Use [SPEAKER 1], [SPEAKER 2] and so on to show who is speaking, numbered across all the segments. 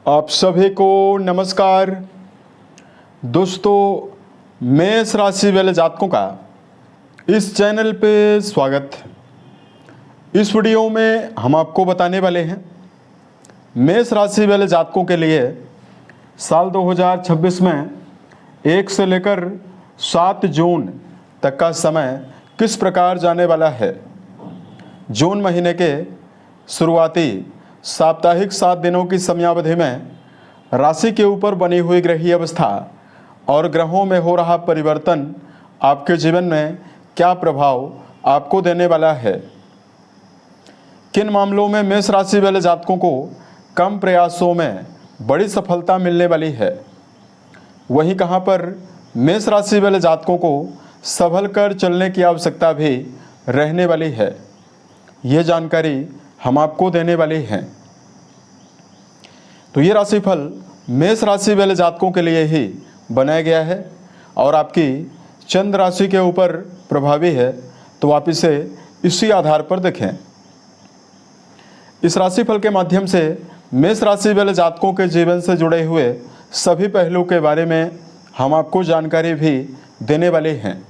[SPEAKER 1] आप सभी को नमस्कार। दोस्तों, मेष राशि वाले जातकों का इस चैनल पे स्वागत है। इस वीडियो में हम आपको बताने वाले हैं मेष राशि वाले जातकों के लिए साल 2026 में 1 से लेकर 7 जून तक का समय किस प्रकार जाने वाला है। जून महीने के शुरुआती साप्ताहिक 7 दिनों की समयावधि में राशि के ऊपर बनी हुई ग्रहीय अवस्था और ग्रहों में हो रहा परिवर्तन आपके जीवन में क्या प्रभाव आपको देने वाला है। किन मामलों में मेष राशि वाले जातकों को कम प्रयासों में बड़ी सफलता मिलने वाली है, वहीं कहां पर मेष राशि वाले जातकों को संभल कर चलने की आवश्यकता भी रहने वाली है। ये जानकारी हम आपको देने वाले हैं। तो ये राशिफल मेष राशि वाले जातकों के लिए ही बनाया गया है और आपकी चंद्र राशि के ऊपर प्रभावी है, तो आप इसे इसी आधार पर देखें। इस राशिफल के माध्यम से मेष राशि वाले जातकों के जीवन से जुड़े हुए सभी पहलू के बारे में हम आपको जानकारी भी देने वाले हैं।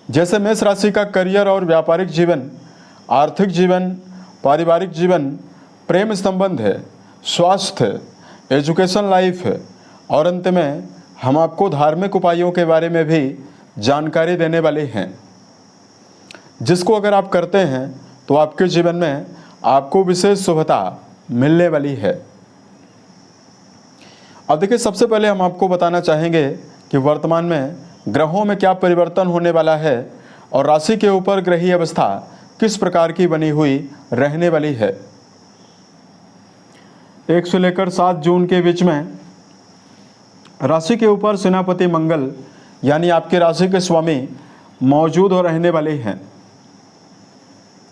[SPEAKER 1] जैसे मेष राशि का करियर और व्यापारिक जीवन, आर्थिक जीवन, पारिवारिक जीवन, प्रेम संबंध है, स्वास्थ्य, एजुकेशन लाइफ है और अंत में हम आपको धार्मिक उपायों के बारे में भी जानकारी देने वाले हैं, जिसको अगर आप करते हैं तो आपके जीवन में आपको विशेष शुभता मिलने वाली है। अब देखिए, सबसे पहले हम आपको बताना चाहेंगे कि वर्तमान में ग्रहों में क्या परिवर्तन होने वाला है और राशि के ऊपर ग्रहीय अवस्था किस प्रकार की बनी हुई रहने वाली है। 1 से लेकर 7 जून के बीच में राशि के ऊपर सेनापति मंगल यानी आपके राशि के स्वामी मौजूद हो रहने वाले हैं।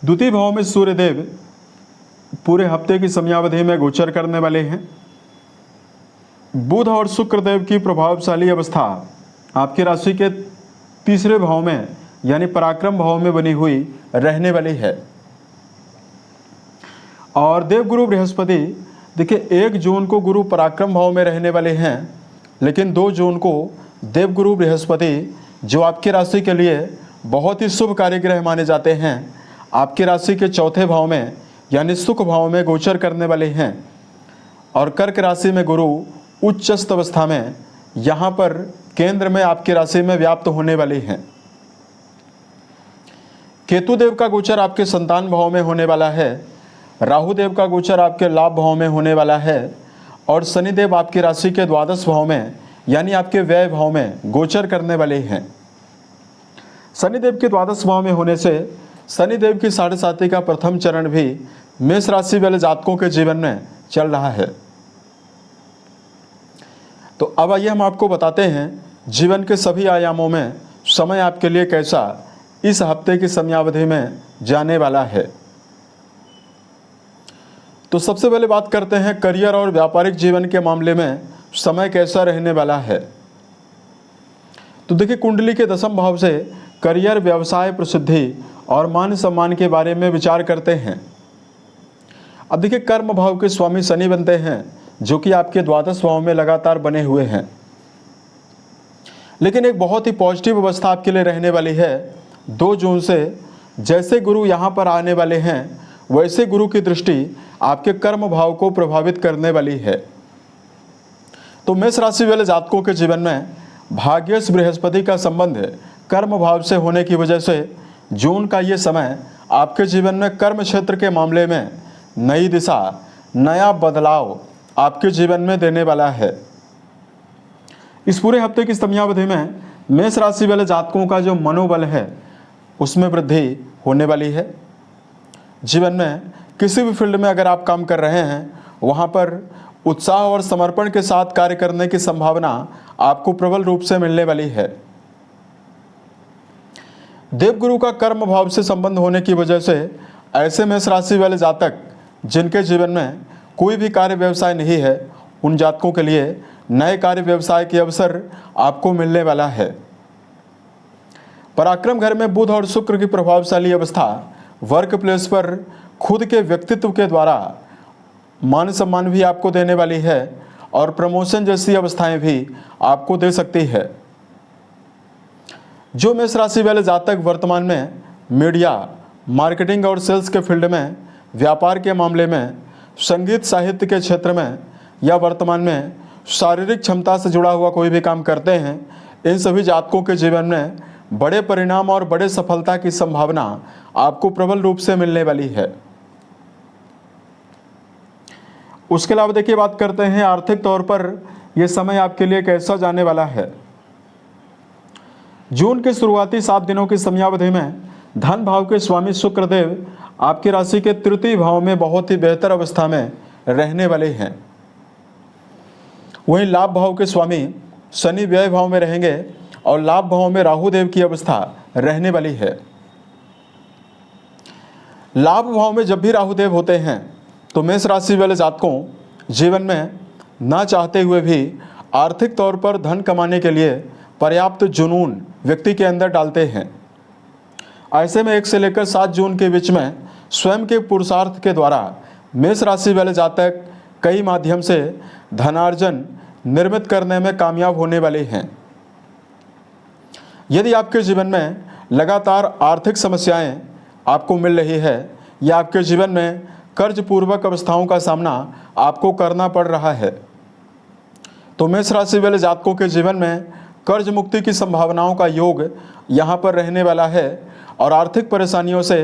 [SPEAKER 1] द्वितीय भाव में सूर्यदेव पूरे हफ्ते की समयावधि में गोचर करने वाले हैं। बुध और शुक्रदेव की प्रभावशाली अवस्था आपकी राशि के तीसरे भाव में यानी पराक्रम भाव में बनी हुई रहने वाली है। और देवगुरु बृहस्पति, देखिए 1 जून को गुरु पराक्रम भाव में रहने वाले हैं, लेकिन 2 जून को देवगुरु बृहस्पति जो आपकी राशि के लिए बहुत ही शुभ कार्यग्रह माने जाते हैं, आपकी राशि के चौथे भाव में यानी सुख भाव में गोचर करने वाले हैं। और कर्क राशि में गुरु उच्चस्थ अवस्था में यहाँ पर केंद्र में आपकी राशि में व्याप्त होने वाले हैं। केतु देव का गोचर आपके संतान भाव में होने वाला है। राहु देव का गोचर आपके लाभ भाव में होने वाला है और शनिदेव आपकी राशि के द्वादश भाव में यानी आपके व्यय भाव में गोचर करने वाले हैं। शनिदेव के द्वादश भाव में होने से शनिदेव की 7.5 का प्रथम चरण भी मेष राशि वाले जातकों के जीवन में चल रहा है। तो अब आइए हम आपको बताते हैं जीवन के सभी आयामों में समय आपके लिए कैसा इस हफ्ते की समयावधि में जाने वाला है। तो सबसे पहले बात करते हैं करियर और व्यापारिक जीवन के मामले में समय कैसा रहने वाला है। तो देखिए, कुंडली के 10वें भाव से करियर, व्यवसाय, प्रसिद्धि और मान सम्मान के बारे में विचार करते हैं। अब देखिए, कर्म भाव के स्वामी शनि बनते हैं जो कि आपके द्वादश भाव में लगातार बने हुए हैं, लेकिन एक बहुत ही पॉजिटिव अवस्था आपके लिए रहने वाली है। 2 जून से जैसे गुरु यहाँ पर आने वाले हैं वैसे गुरु की दृष्टि आपके कर्म भाव को प्रभावित करने वाली है। तो मेष राशि वाले जातकों के जीवन में भाग्यश बृहस्पति का संबंध कर्म भाव से होने की वजह से जून का ये समय आपके जीवन में कर्म क्षेत्र के मामले में नई दिशा, नया बदलाव आपके जीवन में देने वाला है। इस पूरे हफ्ते की समयावधि में मेष राशि वाले जातकों का जो मनोबल है उसमें वृद्धि होने वाली है। जीवन में किसी भी फील्ड में अगर आप काम कर रहे हैं, वहाँ पर उत्साह और समर्पण के साथ कार्य करने की संभावना आपको प्रबल रूप से मिलने वाली है। देवगुरु का कर्म भाव से संबंध होने की वजह से ऐसे मेष राशि वाले जातक जिनके जीवन में कोई भी कार्य व्यवसाय नहीं है, उन जातकों के लिए नए कार्य व्यवसाय के अवसर आपको मिलने वाला है। पराक्रम घर में बुध और शुक्र की प्रभावशाली अवस्था वर्क प्लेस पर खुद के व्यक्तित्व के द्वारा मान सम्मान भी आपको देने वाली है और प्रमोशन जैसी अवस्थाएं भी आपको दे सकती है। जो मेष राशि वाले जातक वर्तमान में मीडिया, मार्केटिंग और सेल्स के फील्ड में, व्यापार के मामले में, संगीत साहित्य के क्षेत्र में या वर्तमान में शारीरिक क्षमता से जुड़ा हुआ कोई भी काम करते हैं, इन सभी जातकों के जीवन में बड़े परिणाम और बड़े सफलता की संभावना आपको प्रबल रूप से मिलने वाली है। उसके अलावा देखिए, बात करते हैं आर्थिक तौर पर यह समय आपके लिए कैसा जाने वाला है। जून के शुरुआती 7 दिनों की समयावधि में धन भाव के स्वामी शुक्रदेव आपकी राशि के तृतीय भाव में बहुत ही बेहतर अवस्था में रहने वाले हैं। वहीं लाभ भाव के स्वामी शनि व्यय भाव में रहेंगे और लाभ भाव में राहु देव की अवस्था रहने वाली है। लाभ भाव में जब भी राहु देव होते हैं तो मेष राशि वाले जातकों जीवन में ना चाहते हुए भी आर्थिक तौर पर धन कमाने के लिए पर्याप्त जुनून व्यक्ति के अंदर डालते हैं। ऐसे में 1 से लेकर 7 जून के बीच में स्वयं के पुरुषार्थ के द्वारा मेष राशि वाले जातक कई माध्यम से धनार्जन निर्मित करने में कामयाब होने वाले हैं। यदि आपके जीवन में लगातार आर्थिक समस्याएं आपको मिल रही है या आपके जीवन में कर्ज पूर्वक अवस्थाओं का सामना आपको करना पड़ रहा है, तो मेष राशि वाले जातकों के जीवन में कर्ज मुक्ति की संभावनाओं का योग यहाँ पर रहने वाला है और आर्थिक परेशानियों से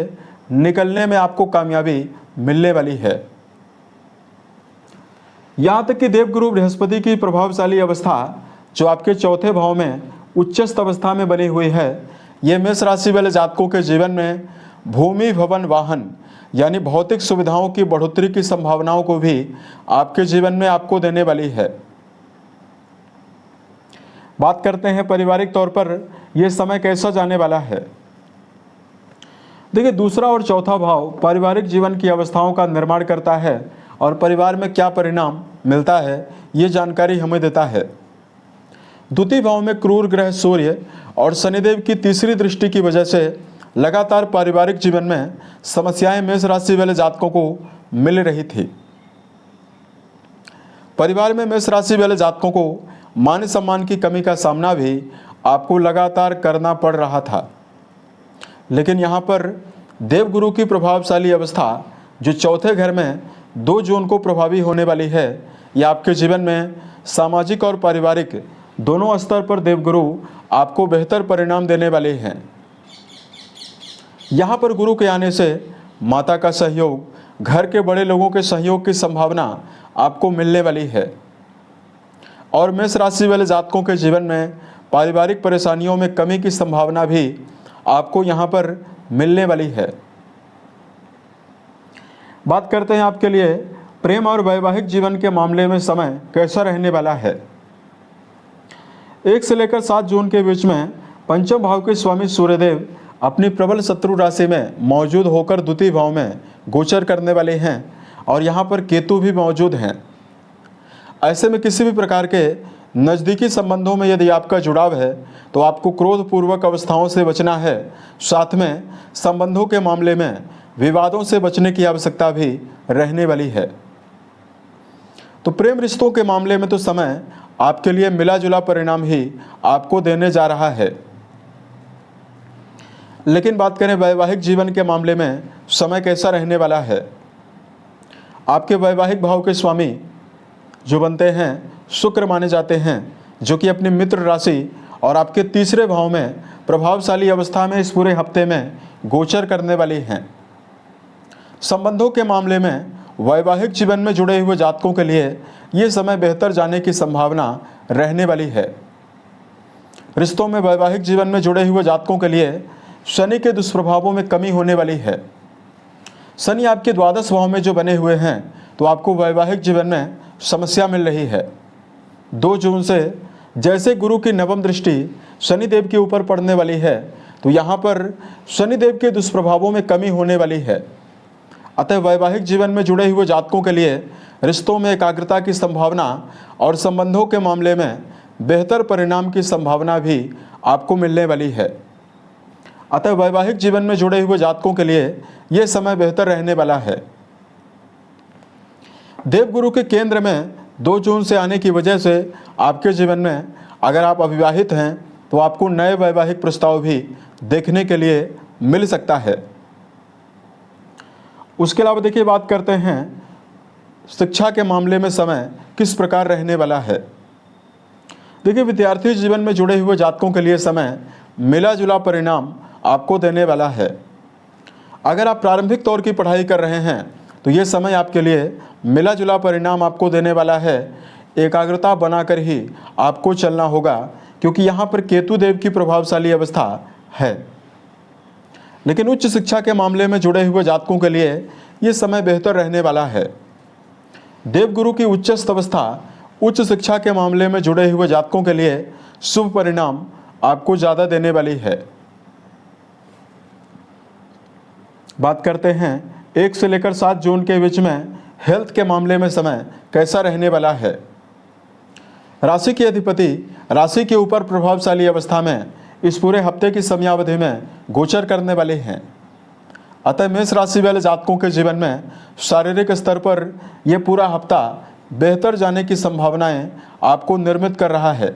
[SPEAKER 1] निकलने में आपको कामयाबी मिलने वाली है। यहाँ तक कि देवगुरु बृहस्पति की प्रभावशाली अवस्था जो आपके चौथे भाव में उच्चस्थ अवस्था में बनी हुई है, ये मेष राशि वाले जातकों के जीवन में भूमि, भवन, वाहन यानी भौतिक सुविधाओं की बढ़ोतरी की संभावनाओं को भी आपके जीवन में आपको देने वाली है। बात करते हैं पारिवारिक तौर पर यह समय कैसा जाने वाला है। देखिए, दूसरा और चौथा भाव पारिवारिक जीवन की अवस्थाओं का निर्माण करता है और परिवार में क्या परिणाम मिलता है ये जानकारी हमें देता है। द्वितीय भाव में क्रूर ग्रह सूर्य और शनिदेव की तीसरी दृष्टि की वजह से लगातार पारिवारिक जीवन में समस्याएं मेष राशि वाले जातकों को मिल रही थी। परिवार में मेष राशि वाले जातकों को मान सम्मान की कमी का सामना भी आपको लगातार करना पड़ रहा था। लेकिन यहाँ पर देवगुरु की प्रभावशाली अवस्था जो चौथे घर में 2 जून को प्रभावी होने वाली है, यह आपके जीवन में सामाजिक और पारिवारिक दोनों स्तर पर देवगुरु आपको बेहतर परिणाम देने वाले हैं। यहाँ पर गुरु के आने से माता का सहयोग, घर के बड़े लोगों के सहयोग की संभावना आपको मिलने वाली है और मेष राशि वाले जातकों के जीवन में पारिवारिक परेशानियों में कमी की संभावना भी आपको यहाँ पर मिलने वाली है। बात करते हैं आपके लिए प्रेम और वैवाहिक जीवन के मामले में समय कैसा रहने वाला है। 1 से लेकर 7 जून के बीच में पंचम भाव के स्वामी सूर्यदेव अपनी प्रबल शत्रु राशि में मौजूद होकर द्वितीय भाव में गोचर करने वाले हैं और यहाँ पर केतु भी मौजूद हैं। ऐसे में किसी भी प्रकार के नज़दीकी संबंधों में यदि आपका जुड़ाव है तो आपको क्रोधपूर्वक अवस्थाओं से बचना है। साथ में संबंधों के मामले में विवादों से बचने की आवश्यकता भी रहने वाली है। तो प्रेम रिश्तों के मामले में तो समय आपके लिए मिला जुला परिणाम ही आपको देने जा रहा है। लेकिन बात करें वैवाहिक जीवन के मामले में समय कैसा रहने वाला है। आपके वैवाहिक भाव के स्वामी जो बनते हैं शुक्र माने जाते हैं, जो कि अपनी मित्र राशि और आपके तीसरे भाव में प्रभावशाली अवस्था में इस पूरे हफ्ते में गोचर करने वाली हैं। संबंधों के मामले में वैवाहिक जीवन में जुड़े हुए जातकों के लिए ये समय बेहतर जाने की संभावना रहने वाली है। रिश्तों में वैवाहिक जीवन में जुड़े हुए जातकों के लिए शनि के दुष्प्रभावों में कमी होने वाली है। शनि आपके द्वादश भाव में जो बने हुए हैं तो आपको वैवाहिक जीवन में समस्या मिल रही है। 2 जून से जैसे गुरु की नवम दृष्टि शनिदेव के ऊपर पड़ने वाली है तो यहाँ पर शनिदेव के दुष्प्रभावों में कमी होने वाली है। अतः वैवाहिक जीवन में जुड़े हुए जातकों के लिए रिश्तों में एकाग्रता की संभावना और संबंधों के मामले में बेहतर परिणाम की संभावना भी आपको मिलने वाली है। अतः वैवाहिक जीवन में जुड़े हुए जातकों के लिए यह समय बेहतर रहने वाला है। देवगुरु के केंद्र में 2 जून से आने की वजह से आपके जीवन में अगर आप अविवाहित हैं तो आपको नए वैवाहिक प्रस्ताव भी देखने के लिए मिल सकता है। उसके अलावा देखिए, बात करते हैं शिक्षा के मामले में समय किस प्रकार रहने वाला है। देखिए, विद्यार्थी जीवन में जुड़े हुए जातकों के लिए समय मिला जुला परिणाम आपको देने वाला है। अगर आप प्रारंभिक तौर की पढ़ाई कर रहे हैं तो ये समय आपके लिए मिला जुला परिणाम आपको देने वाला है। एकाग्रता बनाकर ही आपको चलना होगा, क्योंकि यहाँ पर केतु देव की प्रभावशाली अवस्था है। लेकिन उच्च शिक्षा के मामले में जुड़े हुए जातकों के लिए ये समय बेहतर रहने वाला है। देवगुरु की उच्चस्थ अवस्था उच्च शिक्षा के मामले में जुड़े हुए जातकों के लिए शुभ परिणाम आपको ज़्यादा देने वाली है। बात करते हैं 1 से लेकर 7 जून के बीच में हेल्थ के मामले में समय कैसा रहने वाला है। राशि के अधिपति राशि के ऊपर प्रभावशाली अवस्था में इस पूरे हफ्ते की समयावधि में गोचर करने वाले हैं। अतः मेष राशि वाले जातकों के जीवन में शारीरिक स्तर पर यह पूरा हफ्ता बेहतर जाने की संभावनाएं आपको निर्मित कर रहा है।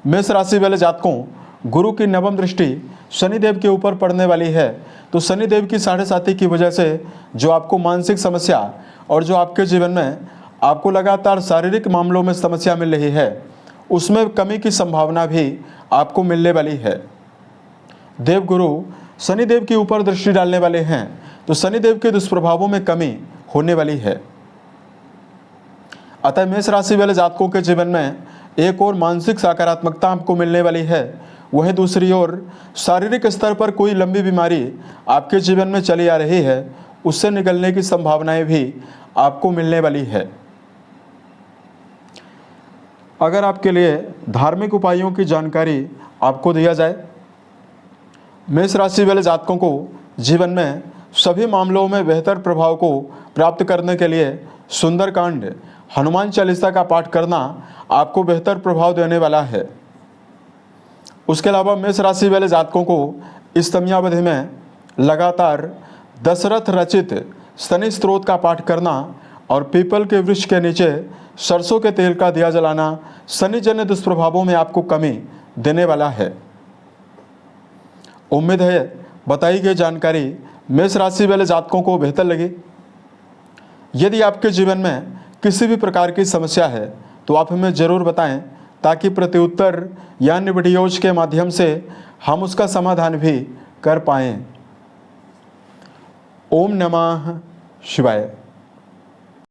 [SPEAKER 1] मेष राशि वाले जातकों, गुरु की नवम दृष्टि शनिदेव के ऊपर पड़ने वाली है, तो शनिदेव की 7.5 की वजह से जो आपको मानसिक समस्या और जो आपके जीवन में आपको लगातार शारीरिक मामलों में समस्या मिल रही है, उसमें कमी की संभावना भी आपको मिलने वाली है। देवगुरु शनिदेव के ऊपर दृष्टि डालने वाले हैं, तो शनिदेव के दुष्प्रभावों में कमी होने वाली है। अतः मेष राशि वाले जातकों के जीवन में एक और मानसिक सकारात्मकता आपको मिलने वाली है, वहीं दूसरी ओर शारीरिक स्तर पर कोई लंबी बीमारी आपके जीवन में चली आ रही है, उससे निकलने की संभावनाएं भी आपको मिलने वाली है। अगर आपके लिए धार्मिक उपायों की जानकारी आपको दिया जाए, मेष राशि वाले जातकों को जीवन में सभी मामलों में बेहतर प्रभाव को प्राप्त करने के लिए सुंदरकांड हनुमान चालीसा का पाठ करना आपको बेहतर प्रभाव देने वाला है। उसके अलावा मेष राशि वाले जातकों को इस समयावधि में लगातार दशरथ रचित शनि स्त्रोत का पाठ करना और पीपल के वृक्ष के नीचे सरसों के तेल का दिया जलाना शनि जन्य दुष्प्रभावों में आपको कमी देने वाला है। उम्मीद है बताई गई जानकारी मेष राशि वाले जातकों को बेहतर लगी। यदि आपके जीवन में किसी भी प्रकार की समस्या है तो आप हमें ज़रूर बताएं, ताकि प्रत्युत्तर या अन्य वीडियोज के माध्यम से हम उसका समाधान भी कर पाएं। ओम नमः शिवाय।